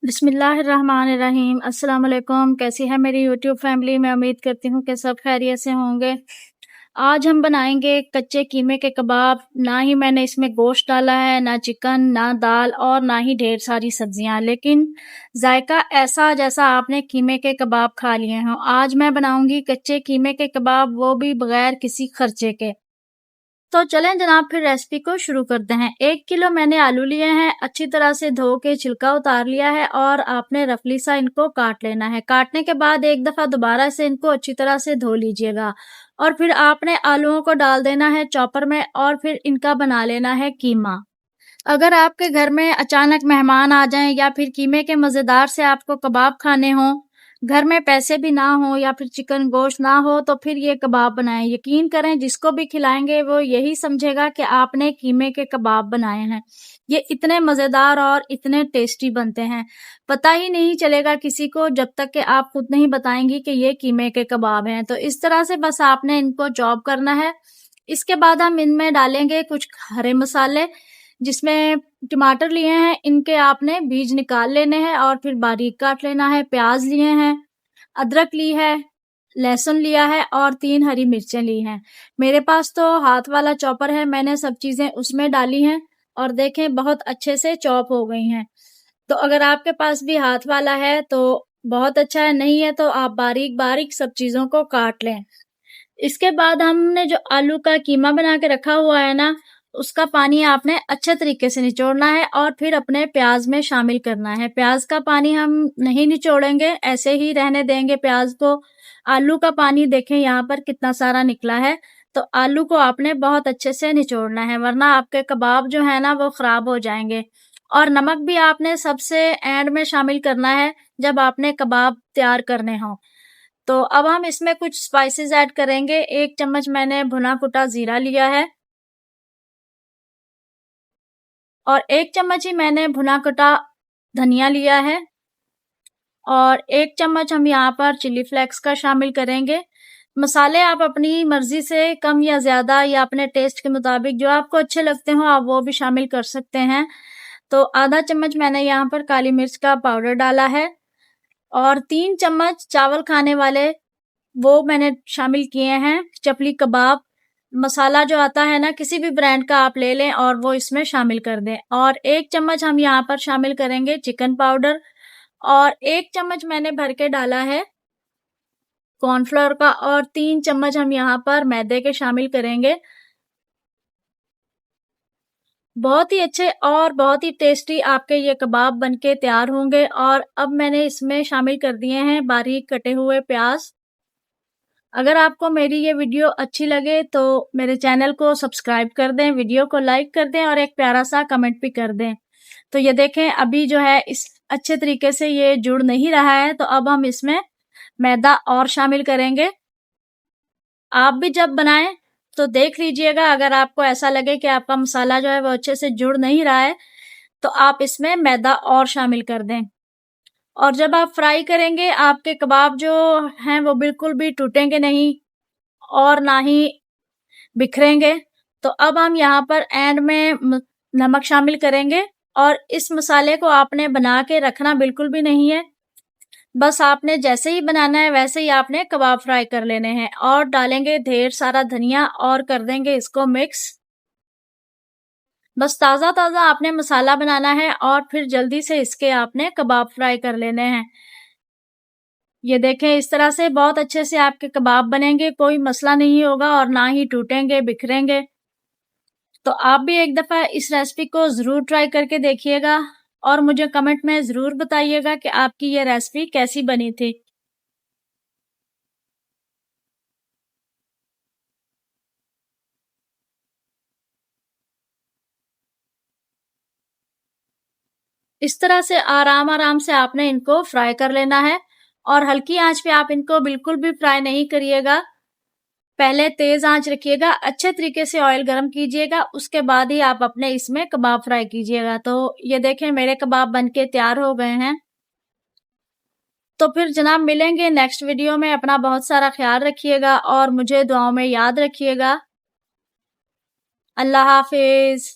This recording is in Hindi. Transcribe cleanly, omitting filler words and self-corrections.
बिस्मिल्लाहिर्रहमानिर्रहीम। अस्सलाम वालेकुम। कैसी है मेरी यूट्यूब फैमिली? मैं उम्मीद करती हूँ कि सब खैरियत से होंगे। आज हम बनाएंगे कच्चे कीमे के कबाब। ना ही मैंने इसमें गोश्त डाला है, ना चिकन, ना दाल और ना ही ढेर सारी सब्जियां, लेकिन जायका ऐसा जैसा आपने कीमे के कबाब खा लिए हों। आज मैं बनाऊंगी कच्चे कीमे के कबाब, वो भी बगैर किसी खर्चे के। तो चलें जनाब, फिर रेसिपी को शुरू करते हैं। 1 किलो मैंने आलू लिए हैं, अच्छी तरह से धो के छिलका उतार लिया है और आपने रफली सा इनको काट लेना है। काटने के बाद एक दफ़ा दोबारा से इनको अच्छी तरह से धो लीजिएगा और फिर आपने आलूओं को डाल देना है चॉपर में और फिर इनका बना लेना है कीमा। अगर आपके घर में अचानक मेहमान आ जाएं या फिर कीमे के मज़ेदार से आपको कबाब खाने हों, घर में पैसे भी ना हो या फिर चिकन गोश्त ना हो, तो फिर ये कबाब बनाएं। यकीन करें, जिसको भी खिलाएंगे वो यही समझेगा कि आपने कीमे के कबाब बनाए हैं। ये इतने मज़ेदार और इतने टेस्टी बनते हैं, पता ही नहीं चलेगा किसी को जब तक कि आप खुद नहीं बताएंगी कि ये कीमे के कबाब हैं। तो इस तरह से बस आपने इनको चॉप करना है। इसके बाद हम इनमें डालेंगे कुछ हरे मसाले, जिसमें टमाटर लिए हैं, इनके आपने बीज निकाल लेने हैं और फिर बारीक काट लेना है। प्याज लिए हैं, अदरक ली है, लहसुन लिया है और 3 हरी मिर्चें ली हैं। मेरे पास तो हाथ वाला चॉपर है, मैंने सब चीज़ें उसमें डाली हैं और देखें बहुत अच्छे से चॉप हो गई हैं। तो अगर आपके पास भी हाथ वाला है तो बहुत अच्छा है, नहीं है तो आप बारीक-बारीक सब चीज़ों को काट लें। इसके बाद हमने जो आलू का कीमा बना के रखा हुआ है ना, उसका पानी आपने अच्छे तरीके से निचोड़ना है और फिर अपने प्याज में शामिल करना है। प्याज का पानी हम नहीं निचोड़ेंगे, ऐसे ही रहने देंगे प्याज को। आलू का पानी देखें यहाँ पर कितना सारा निकला है, तो आलू को आपने बहुत अच्छे से निचोड़ना है, वरना आपके कबाब जो है ना वो खराब हो जाएंगे। और नमक भी आपने सबसे एंड में शामिल करना है जब आपने कबाब तैयार करने हों। तो अब हम इसमें कुछ स्पाइसेस ऐड करेंगे। 1 चम्मच मैंने भुना कुटा जीरा लिया है और 1 चम्मच ही मैंने भुना कुटा धनिया लिया है और 1 चम्मच हम यहाँ पर चिली फ्लेक्स का शामिल करेंगे। मसाले आप अपनी मर्जी से कम या ज्यादा या अपने टेस्ट के मुताबिक जो आपको अच्छे लगते हो आप वो भी शामिल कर सकते हैं। तो आधा चम्मच मैंने यहाँ पर काली मिर्च का पाउडर डाला है और 3 चम्मच चावल खाने वाले वो मैंने शामिल किए हैं। चपली कबाब मसाला जो आता है ना, किसी भी ब्रांड का आप ले लें और वो इसमें शामिल कर दें। और 1 चम्मच हम यहाँ पर शामिल करेंगे चिकन पाउडर और 1 चम्मच मैंने भर के डाला है कॉर्नफ्लोर का और 3 चम्मच हम यहाँ पर मैदे के शामिल करेंगे। बहुत ही अच्छे और बहुत ही टेस्टी आपके ये कबाब बनके तैयार होंगे। और अब मैंने इसमें शामिल कर दिए हैं बारीक कटे हुए प्याज। अगर आपको मेरी ये वीडियो अच्छी लगे तो मेरे चैनल को सब्सक्राइब कर दें, वीडियो को लाइक कर दें और एक प्यारा सा कमेंट भी कर दें। तो ये देखें अभी जो है इस अच्छे तरीके से ये जुड़ नहीं रहा है, तो अब हम इसमें मैदा और शामिल करेंगे। आप भी जब बनाएं तो देख लीजिएगा, अगर आपको ऐसा लगे कि आपका मसाला जो है वो अच्छे से जुड़ नहीं रहा है तो आप इसमें मैदा और शामिल कर दें। और जब आप फ्राई करेंगे आपके कबाब जो हैं वो बिल्कुल भी टूटेंगे नहीं और ना ही बिखरेंगे। तो अब हम यहाँ पर एंड में नमक शामिल करेंगे और इस मसाले को आपने बना के रखना बिल्कुल भी नहीं है, बस आपने जैसे ही बनाना है वैसे ही आपने कबाब फ्राई कर लेने हैं। और डालेंगे ढेर सारा धनिया और कर देंगे इसको मिक्स। बस ताज़ा ताज़ा आपने मसाला बनाना है और फिर जल्दी से इसके आपने कबाब फ्राई कर लेने हैं। ये देखें इस तरह से बहुत अच्छे से आपके कबाब बनेंगे, कोई मसला नहीं होगा और ना ही टूटेंगे बिखरेंगे। तो आप भी एक दफ़ा इस रेसिपी को ज़रूर ट्राई करके देखिएगा और मुझे कमेंट में ज़रूर बताइएगा कि आपकी ये रेसिपी कैसी बनी थी। इस तरह से आराम आराम से आपने इनको फ्राई कर लेना है और हल्की आंच पे आप इनको बिल्कुल भी फ्राई नहीं करिएगा। पहले तेज आंच रखिएगा, अच्छे तरीके से ऑयल गरम कीजिएगा, उसके बाद ही आप अपने इसमें कबाब फ्राई कीजिएगा। तो ये देखें मेरे कबाब बनके तैयार हो गए हैं। तो फिर जनाब मिलेंगे नेक्स्ट वीडियो में। अपना बहुत सारा ख्याल रखिएगा और मुझे दुआओं में याद रखिएगा। अल्लाह हाफिज।